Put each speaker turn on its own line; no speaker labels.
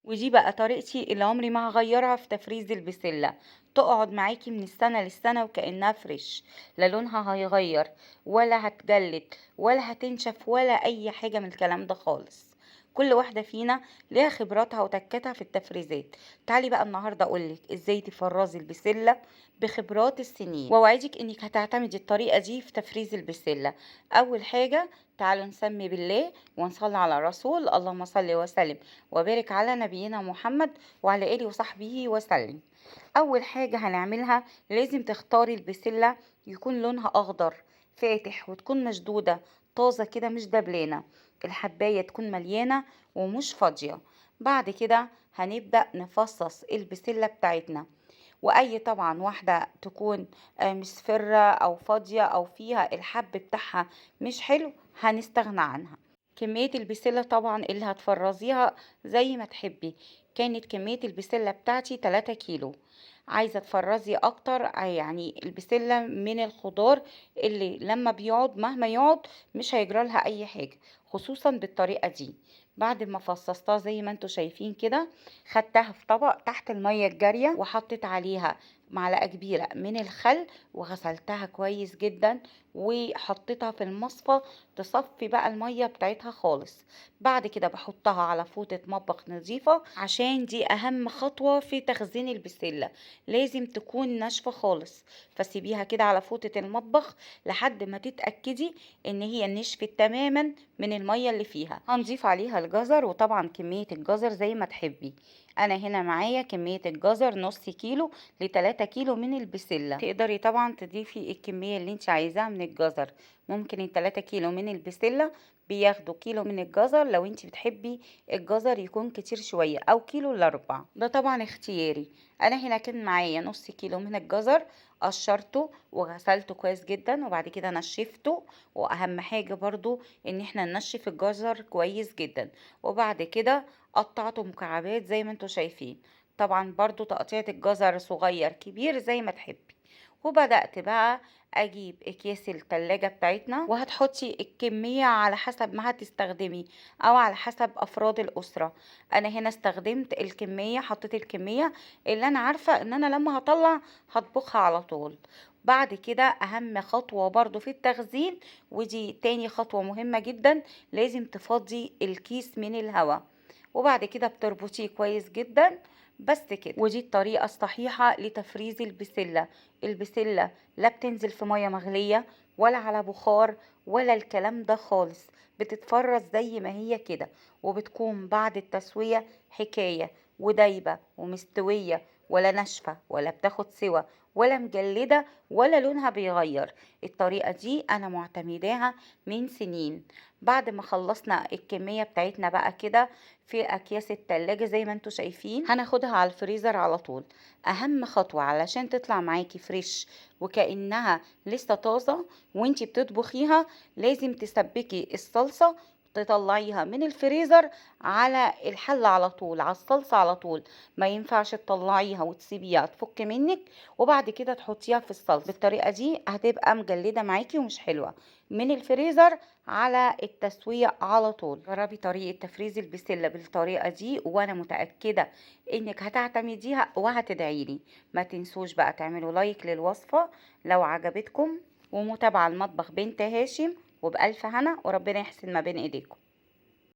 ودي بقى طريقتي اللي عمري ما هغيرها في تفريز البسلة. تقعد معاكي من السنة للسنة وكأنها فريش. لا لونها هيغير ولا هتجلد ولا هتنشف ولا أي حاجة من الكلام ده خالص. كل واحدة فينا ليها خبراتها وتكاتها في التفريزات. تعالي بقى النهاردة أقولك ازاي تفرزي البسلة بخبرات السنين، وأوعدك انك هتعتمدي الطريقة دي في تفريز البسلة. أول حاجة تعالوا نسمي بالله ونصلي على الرسول، اللهم صل وسلم وبارك على نبينا محمد وعلى آله وصحبه وسلم. أول حاجة هنعملها لازم تختاري البسلة يكون لونها أخضر فاتح وتكون مشدودة طازة كده مش دبلانة. الحباية تكون مليانة ومش فاضية. بعد كده هنبدأ نفصص البسلة بتاعتنا، وأي طبعا واحدة تكون مصفرة أو فاضية أو فيها الحب بتاعها مش حلو هنستغنى عنها. كمية البسلة طبعا اللي هتفرزيها زي ما تحبي. كانت كمية البسلة بتاعتي 3 كيلو. عايزة تفرزي أكتر يعني البسلة من الخضار اللي لما بيقعد مهما يقعد مش هيجرالها أي حاجة، خصوصا بالطريقة دي. بعد ما فصصتها زي ما انتوا شايفين كده، خدتها في طبق تحت المية الجارية وحطيت عليها معلقة كبيرة من الخل وغسلتها كويس جدا وحطيتها في المصفى تصفي بقى المية بتاعتها خالص. بعد كده بحطها على فوطة مطبخ نظيفة عشان دي أهم خطوة في تخزين البسلة. لازم تكون ناشفة خالص، فسيبيها كده على فوطة المطبخ لحد ما تتأكدي ان هي نشفت تماما من المية اللي فيها. هنضيف عليها الجزر، وطبعا كمية الجزر زي ما تحبي. انا هنا معايا كمية الجزر نص كيلو ل3 كيلو من البسلة. تقدري طبعا تضيفي الكمية اللي انت عايزاها من الجزر. ممكن ال3 كيلو من البسلة بياخدوا كيلو من الجزر لو انت بتحبي الجزر يكون كتير شوية، او كيلو ل4. ده طبعا اختياري. انا هنا كان معايا نص كيلو من الجزر، قشرته وغسلته كويس جدا وبعد كده نشفته. واهم حاجة برضو ان احنا ننشف الجزر كويس جدا. وبعد كده قطعته مكعبات زي ما انتوا شايفين. طبعا برضو تقطيعة الجزر صغير كبير زي ما تحبي. وبدأت بقى اجيب اكياس التلاجة بتاعتنا، وهتحطي الكمية على حسب ما هتستخدمي او على حسب افراد الاسرة. انا هنا استخدمت الكمية، حطيت الكمية اللي انا عارفة ان انا لما هطلع هطبخها على طول. بعد كده اهم خطوة برضو في التخزين، ودي تاني خطوة مهمة جدا، لازم تفضي الكيس من الهواء. وبعد كده بتربطيه كويس جدا. بس كده، ودي الطريقة الصحيحة لتفريز البسلة. البسلة لا بتنزل في مية مغلية ولا على بخار ولا الكلام ده خالص. بتتفرز زي ما هي كده، وبتكون بعد التسوية حكاية ودايبة ومستوية، ولا ناشفة ولا بتاخد سوا ولا مجلدة ولا لونها بيغير. الطريقة دي أنا معتمداها من سنين. بعد ما خلصنا الكمية بتاعتنا بقى كده في أكياس التلاجة زي ما انتوا شايفين، هناخدها على الفريزر على طول. أهم خطوة علشان تطلع معاكي فريش وكأنها لسه طازة وانتي بتطبخيها، لازم تسبكي الصلصة، تطلعيها من الفريزر على الحل على طول، على الصلصة على طول. ما ينفعش تطلعيها وتسيبيها تفك منك وبعد كده تحطيها في الصلصة. بالطريقة دي هتبقى مجلدة معاكي ومش حلوة. من الفريزر على التسوية على طول. جربي طريقة تفريز البسلة بالطريقة دي وانا متأكدة انك هتعتمديها وهتدعيلي. ما تنسوش بقى تعملوا لايك للوصفة لو عجبتكم، ومتابعة المطبخ بنت هاشم. وبألف هنا وربنا يحسن ما بين ايديكم.